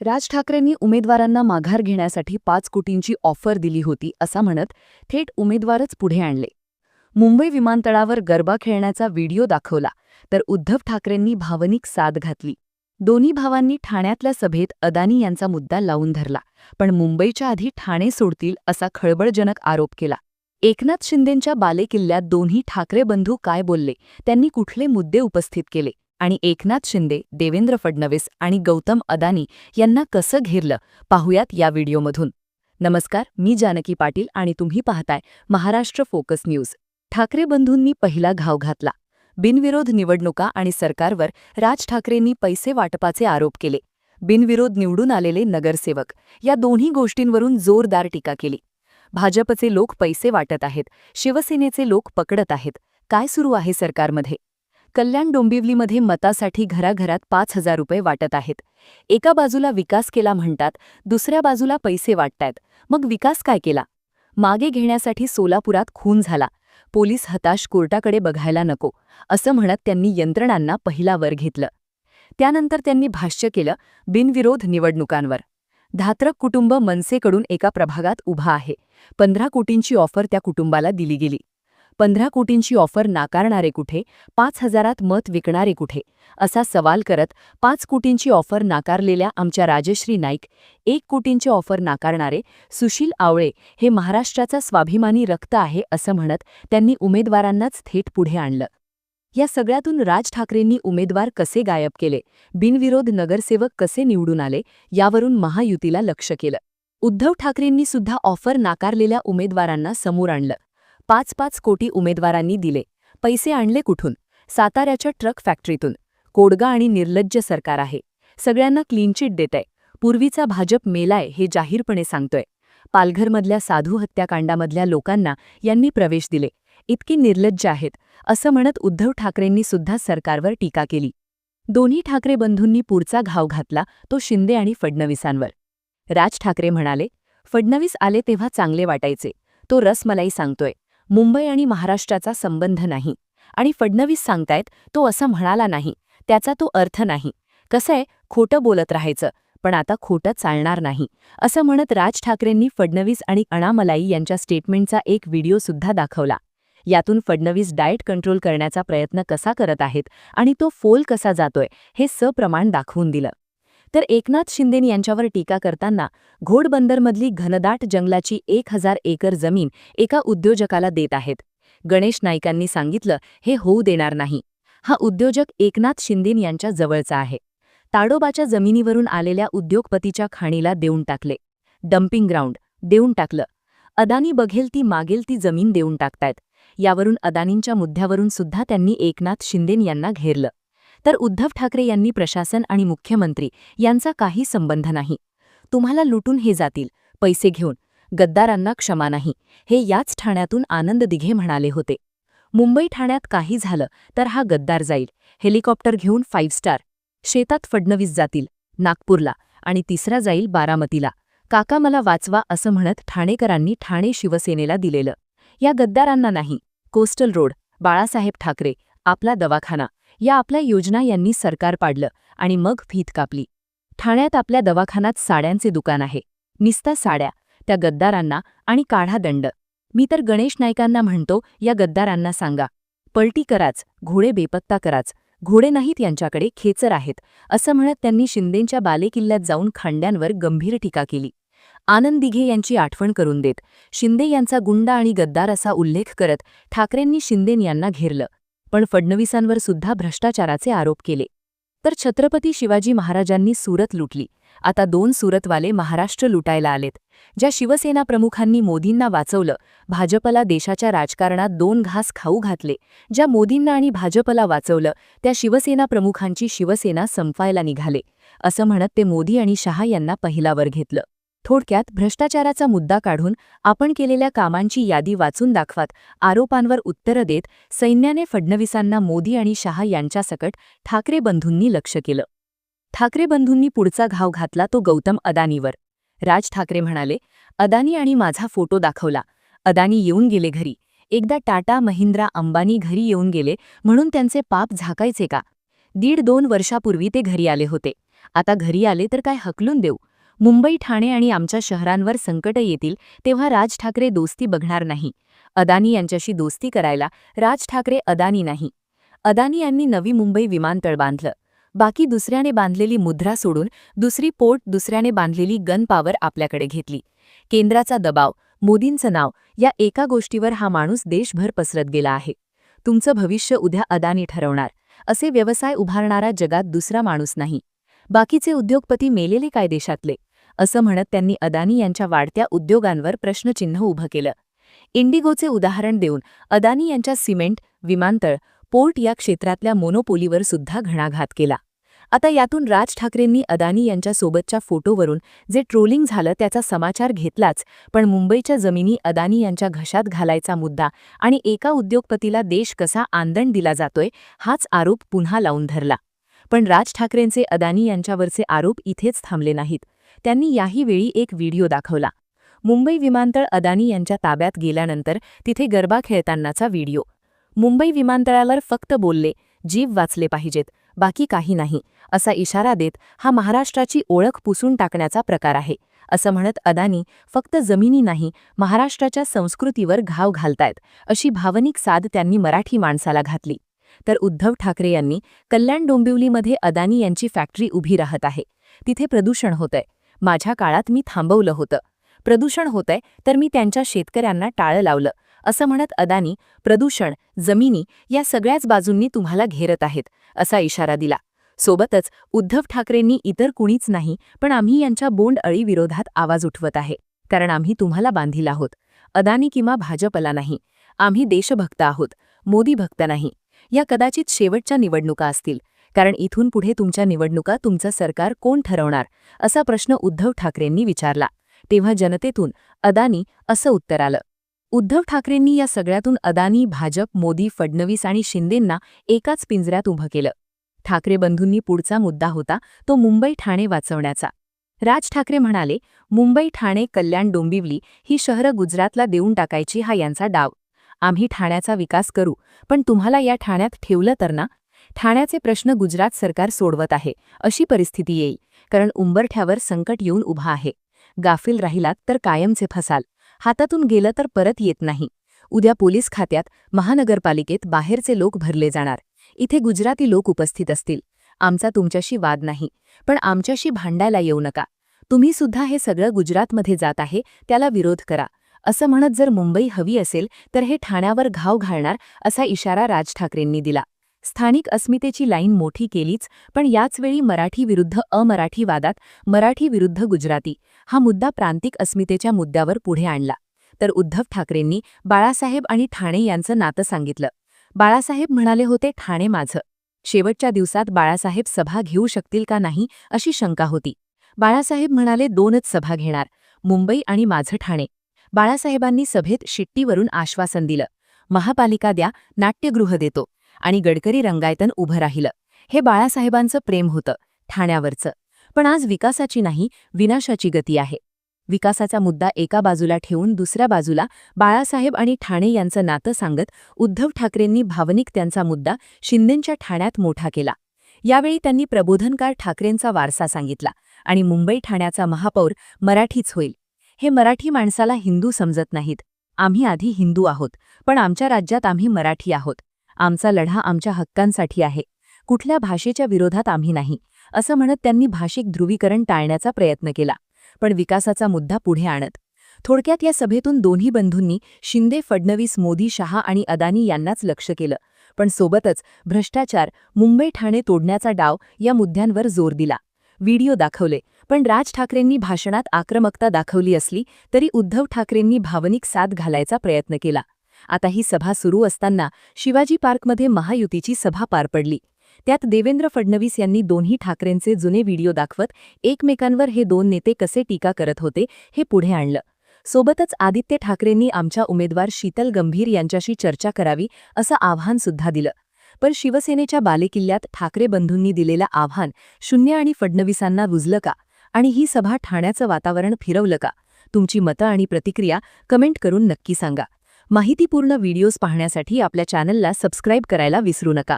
राज ठाकरेंनी उमेदवारांना माघार घेण्यासाठी 5 कोटींची ऑफर दिली होती असं म्हणत थेट उमेदवारच पुढे आणले. मुंबई विमानतळावर गरबा खेळण्याचा व्हिडिओ दाखवला तर उद्धव ठाकरेंनी भावनिक साद घातली. दोन्ही भावांनी ठाण्यातल्या सभेत अदानी यांचा मुद्दा लावून धरला, पण मुंबईच्या आधी ठाणे सोडतील असा खळबळजनक आरोप केला. एकनाथ शिंदेंच्या बालेकिल्ल्यात दोन्ही ठाकरे बंधू काय बोलले, त्यांनी कुठले मुद्दे उपस्थित केले आणि एकनाथ शिंदे, देवेंद्र फडणवीस आणि गौतम अदानी यांना कसं घेरलं, पाहूयात या व्हिडिओमधून. नमस्कार, मी जानकी पाटील आणि तुम्ही पाहताय महाराष्ट्र फोकस न्यूज. ठाकरे बंधूंनी पहिला घाव घातला. बिनविरोध निवडणुका आणि सरकारवर राज ठाकरेंनी पैसे वाटपाचे आरोप केले. बिनविरोध निवडून आलेले नगरसेवक, या दोन्ही गोष्टींवरून जोरदार टीका केली. भाजपचे लोक पैसे वाटत आहेत, शिवसेनेचे लोक पकडत आहेत. काय सुरू आहे सरकारमध्ये? कल्याण डोंबिवलीमध्ये मतासाठी घराघरात 5,000 रुपये वाटत आहेत. एका बाजूला विकास केला म्हणतात, दुसऱ्या बाजूला पैसे वाटतायत. मग विकास काय केला? मागे घेण्यासाठी सोलापुरात खून झाला. पोलीस हताश, कोर्टाकडे बघायला नको असं म्हणत त्यांनी यंत्रणांना पहिला वर घेतलं. त्यानंतर त्यांनी भाष्य केलं बिनविरोध निवडणुकांवर. धात्रक कुटुंब मनसेकडून एका प्रभागात उभा आहे. 15 कोटींची ऑफर त्या कुटुंबाला दिली गेली. 15 कोटींची ऑफर नाकारणारे कुठे, 5,000त मत विकणारे कुठे असा सवाल करत 5 कोटींची ऑफर नाकारलेल्या आमच्या राजश्री नाईक, 1 कोटींची ऑफर नाकारणारे सुशील आवळे हे महाराष्ट्राचा स्वाभिमानी रक्त आहे असं म्हणत त्यांनी उमेदवारांनाच थेट पुढे आणलं. या सगळ्यातून राज ठाकरेंनी उमेदवार कसे गायब केले, बिनविरोध नगरसेवक कसे निवडून आले, यावरून महायुतीला लक्ष केलं. उद्धव ठाकरेंनी सुद्धा ऑफर नाकारलेल्या उमेदवारांना समोर आणलं. 5-5 कोटी उमेदवारांनी दिले. पैसे आणले कुठून? साताऱ्याच्या ट्रक फॅक्टरीतून. कोडगा आणि निर्लज्ज सरकार आहे. सगळ्यांना क्लीन चिट देतंय. पूर्वीचा भाजप मेलाय हे जाहीरपणे सांगतोय. पालघरमधल्या साधू हत्याकांडामधल्या लोकांना यांनी प्रवेश दिले. इतकी निर्लज्ज आहेत असं म्हणत उद्धव ठाकरेंनी सुद्धा सरकारवर टीका केली. दोन्ही ठाकरे बंधूंनी पुढचा घाव घातला तो शिंदे आणि फडणवीसांवर. राज ठाकरे म्हणाले, फडणवीस आले तेव्हा चांगले वाटायचे. तो रसमलाई सांगतोय. मुंबई आणि महाराष्ट्राचा संबंध नाही. आणि फडणवीस सांगतायत तो असं म्हणाला नाही, त्याचा तो अर्थ नाही. कसंय, खोटं बोलत राहायचं, पण आता खोटं चालणार नाही असं म्हणत राज ठाकरेंनी फडणवीस आणि अणामलाई यांच्या स्टेटमेंटचा एक व्हिडिओसुद्धा दाखवला. यातून फडणवीस डाएट कंट्रोल करण्याचा प्रयत्न कसा करत आहेत आणि तो फोल कसा जातोय हे सप्रमाण दाखवून दिलं. तर एकनाथ शिंदे यांच्यावर टीका करताना घोडबंदरमधली घनदाट जंगलाची 1,000 एकर जमीन एका उद्योजकाला देत आहेत. गणेश नाईकांनी सांगितलं हे होऊ देणार नाही. हा उद्योजक एकनाथ शिंदे यांच्या जवळचा आहे. ताडोबाच्या जमिनीवरून आलेल्या उद्योगपतीच्या खाणीला देऊन टाकले. डम्पिंग ग्राउंड देऊन टाकलं. अदानी बघेल ती मागेल ती जमीन देऊन टाकतायत. यावरून अदानींच्या मुद्द्यावरून सुद्धा त्यांनी एकनाथ शिंदे यांना घेरलं. तर उद्धव ठाकरे यांनी प्रशासन आणि मुख्यमंत्री यांचा काही संबंध नाही. तुम्हाला लुटून हे जातील पैसे घेऊन. गद्दारांना क्षमा नाही, हे याच ठाण्यातून आनंद दिघे म्हणाले होते. मुंबई ठाण्यात काही झालं तर हा गद्दार जाईल हेलिकॉप्टर घेऊन 5 स्टार. शेतात फडणवीस जातील नागपूरला आणि तिसरा जाईल बारामतीला. काका मला वाचवा असं म्हणत ठाणेकरांनी ठाणे शिवसेनेला दिलेलं. या गद्दारांना नाही. कोस्टल रोड, बाळासाहेब ठाकरे, आपला दवाखाना, या आपल्या योजना यांनी सरकार पाडलं आणि मग फीत कापली. ठाण्यात आपल्या दवाखान्यात साड्यांचे दुकान आहे. निस्ता साड्या त्या गद्दारांना आणि काढा दंड. मी तर गणेश नाईकांना म्हणतो, या गद्दारांना सांगा पलटी कराच, घोडे बेपत्ता कराच. घोडे नाहीत यांच्याकडे, खेचर आहेत असं म्हणत त्यांनी शिंदेंच्या बालेकिल्ल्यात जाऊन खांड्यांवर गंभीर टीका केली. आनंद दिघे यांची आठवण करून देत शिंदे यांचा गुंडा आणि गद्दार असा उल्लेख करत ठाकरेंनी शिंदे यांना घेरलं. पण फडणवीसांवर सुद्धा भ्रष्टाचाराचे आरोप केले. तर छत्रपती शिवाजी महाराजांनी सुरत लुटली. आता 2 सुरतवाले महाराष्ट्र लुटायला आलेत. ज्या शिवसेना प्रमुखांनी मोदींना वाचवलं, भाजपला देशाच्या राजकारणात 2 घास खाऊ घातले, ज्या मोदींना आणि भाजपला वाचवलं त्या शिवसेना प्रमुखांची शिवसेना संपायला निघाले असं म्हणत ते मोदी आणि शहा यांना पहिलावर घेतलं. थोडक्यात भ्रष्टाचाराचा मुद्दा काढून आपण केलेल्या कामांची यादी वाचून दाखवत आरोपांवर उत्तरं देत सैन्याने फडणवीसांना मोदी आणि शहा यांच्यासकट ठाकरे बंधूंनी लक्ष केलं. ठाकरे बंधूंनी पुढचा घाव घातला तो गौतम अदानीवर. राज ठाकरे म्हणाले, अदानी आणि माझा फोटो दाखवला. अदानी येऊन गेले घरी. एकदा टाटा, महिंद्रा, अंबानी घरी येऊन गेले म्हणून त्यांचे पाप झाकायचे का? 1.5-2 वर्षापूर्वी ते घरी आले होते. आता घरी आले तर काय हकलून देऊ? मुंबई, ठाणे आणि आमच्या शहरांवर संकट येतील तेव्हा राज ठाकरे दोस्ती बघणार नाही. अदानी यांच्याशी दोस्ती करायला राज ठाकरे अदानी नाही. अदानी यांनी नवी मुंबई विमानतळ बांधलं. बाकी दुसऱ्याने बांधलेली मुद्रा सोडून दुसरी पोर्ट, दुसऱ्याने बांधलेली गन पॉवर आपल्याकडे घेतली. केंद्राचा दबाव, मोदींचं नाव, या एका गोष्टीवर हा माणूस देशभर पसरत गेला आहे. तुमचं भविष्य उद्या अदानी ठरवणार, असे व्यवसाय उभारणारा जगात दुसरा माणूस नाही. बाकीचे उद्योगपती मेलेले काय देशातले, असं म्हणत त्यांनी अदानी यांच्या वाढत्या उद्योगांवर प्रश्नचिन्ह उभं केलं. इंडिगोचे उदाहरण देऊन अदानी यांच्या सिमेंट, विमानतळ, पोर्ट या क्षेत्रातल्या मोनोपोलीवर सुद्धा घणाघात केला. आता यातून राज ठाकरेंनी अदानी यांच्या सोबतच्या फोटोवरून जे ट्रोलिंग झालं त्याचा समाचार घेतलाच, पण मुंबईच्या जमिनी अदानी यांच्या घशात घालायचा मुद्दा आणि एका उद्योगपतीला देश कसा आंदण दिला जातोय हाच आरोप पुन्हा लावून धरला. पण राज ठाकरेंचे अदानी यांच्यावरचे आरोप इथेच थांबले नाहीत. त्यांनी याही वेळी एक व्हिडिओ दाखवला. मुंबई विमानतळ अदानी यांच्या ताब्यात गेल्यानंतर तिथे गरबा खेळतानाचा व्हिडिओ. मुंबई विमानतळावर फक्त बोलले, जीव वाचले पाहिजेत, बाकी काही नाही, असा इशारा देत हा महाराष्ट्राची ओळख पुसून टाकण्याचा प्रकार आहे, असं म्हणत अदानी फक्त जमिनी नाही, महाराष्ट्राच्या संस्कृतीवर घाव घालतायत, अशी भावनिक साद त्यांनी मराठी माणसाला घातली. तर उद्धव ठाकरे यांनी कल्याण डोंबिवलीमध्ये अदानी यांची फॅक्टरी उभी राहत आहे. तिथे प्रदूषण होतंय, माझ्या काळात मी थांबवलं होतं. प्रदूषण होतंय तर मी त्यांच्या शेतकऱ्यांना टाळं लावलं, असं म्हणत अदानी प्रदूषण, जमिनी या सगळ्याच बाजूंनी तुम्हाला घेरत आहेत, असा इशारा दिला. सोबतच उद्धव ठाकरेंनी इतर कुणीच नाही पण आम्ही यांच्या बोंडअळी विरोधात आवाज उठवत आहे, कारण आम्ही तुम्हाला बांधील आहोत. अदानी किंवा भाजपला नाही, आम्ही देशभक्त आहोत, मोदी भक्त नाही. या कदाचित शेवटच्या निवडणुका असतील, कारण इथून पुढे तुमच्या निवडणुका तुमचं सरकार कोण ठरवणार, असा प्रश्न उद्धव ठाकरेंनी विचारला. तेव्हा जनतेतून अदानी असं उत्तर आलं. उद्धव ठाकरेंनी या सगळ्यातून अदानी, भाजप, मोदी, फडणवीस आणि शिंदेंना एकाच पिंजऱ्यात उभं केलं. ठाकरे बंधूंनी पुढचा मुद्दा होता तो मुंबई, ठाणे वाचवण्याचा. राज ठाकरे म्हणाले, मुंबई, ठाणे, कल्याण, डोंबिवली ही शहरं गुजरातला देऊन टाकायची हा यांचा डाव. आम्ही ठाण्याचा विकास करू, पण तुम्हाला या ठाण्यात ठेवलं तर ना. ठाण्याचे प्रश्न गुजरात सरकार सोडवत आहे, अशी परिस्थिती येईल, कारण उंबरठ्यावर संकट येऊन उभा आहे. गाफील राहिलात तर कायमचे फसाल, हातातून गेलं तर परत येत नाही. उद्या पोलीस खात्यात, महानगरपालिकेत बाहेरचे लोक भरले जाणार. इथे गुजराती लोक उपस्थित असतील. आमचा तुमच्याशी वाद नाही, पण आमच्याशी भांडायला येऊ नका. तुम्ही सुद्धा हे सगळं गुजरातमध्ये जात आहे त्याला विरोध करा, असं म्हणत जर मुंबई हवी असेल तर हे ठाण्यावर घाव घालणार, असा इशारा राज ठाकरेंनी दिला. स्थानिक अस्मितेची लाईन मोठी केलीच, पण याचवेळी मराठी विरुद्ध अमराठी वादात मराठी विरुद्ध गुजराती हा मुद्दा प्रांतिक अस्मितेच्या मुद्द्यावर पुढे आणला. तर उद्धव ठाकरेंनी बाळासाहेब आणि ठाणे यांचं नातं सांगितलं. बाळासाहेब म्हणाले होते, ठाणे माझं. शेवटच्या दिवसात बाळासाहेब सभा घेऊ शकतील का नाही अशी शंका होती. बाळासाहेब म्हणाले, 2च सभा घेणार, मुंबई आणि माझं ठाणे. बाळासाहेबांनी सभेत शिट्टीवरून आश्वासन दिलं, महापालिका द्या, नाट्यगृह देतो, आणि गडकरी रंगायतन उभं राहिलं. हे बाळासाहेबांचं प्रेम होतं, ठाण्यावरचं. पण आज विकासाची नाही, विनाशाची गती आहे. विकासाचा मुद्दा एका बाजूला ठेवून दुसऱ्या बाजूला बाळासाहेब आणि ठाणे यांचं नातं सांगत उद्धव ठाकरेंनी भावनिक त्यांचा मुद्दा शिंदेंच्या ठाण्यात मोठा केला. यावेळी त्यांनी प्रबोधनकार ठाकरेंचा वारसा सांगितला आणि मुंबई, ठाण्याचा महापौर मराठीच होईल. हे मराठी माणसाला हिंदू समजत नाहीत. आम्ही आधी हिंदू आहोत, पण आमच्या राज्यात आम्ही मराठी आहोत. आमचा लढा आमच्या हक्कांसाठी आहे, कुठल्या भाषेच्या विरोधात आम्ही नाही, असं म्हणत त्यांनी भाषिक ध्रुवीकरण टाळण्याचा प्रयत्न केला, पण विकासाचा मुद्दा पुढे आणत. थोडक्यात या सभेतून दोन्ही बंधूंनी शिंदे, फडणवीस, मोदी, शहा आणि अदानी यांनाच लक्ष केलं, पण सोबतच भ्रष्टाचार, मुंबई, ठाणे तोडण्याचा डाव या मुद्द्यांवर जोर दिला. व्हिडिओ दाखवले, पण राज ठाकरेंनी भाषणात आक्रमकता दाखवली असली तरी उद्धव ठाकरेंनी भावनिक साथ घालायचा प्रयत्न केला. आता ही सभा सुरू असताना शिवाजी पार्कमध्ये महायुतीची सभा पार पडली. त्यात देवेंद्र फडणवीस यांनी दोन्ही ठाकरेंचे जुने व्हिडिओ दाखवत एकमेकांवर हे दोन नेते कसे टीका करत होते हे पुढे आणलं. सोबतच आदित्य ठाकरेंनी आमच्या उमेदवार शीतल गंभीर यांच्याशी चर्चा करावी असं आव्हान सुद्धा दिलं. पण शिवसेनेच्या बालेकिल्ल्यात ठाकरे बंधूंनी दिलेलं आव्हान शून्य आणि फडणवीसांना रुजलं का आणि ही सभा ठाण्याचं वातावरण फिरवलं का? तुमची मतं आणि प्रतिक्रिया कमेंट करून नक्की सांगा. माहितीपूर्ण व्हिडिओज पाहण्यासाठी आपल्या चॅनलला सबस्क्राईब करायला विसरू नका.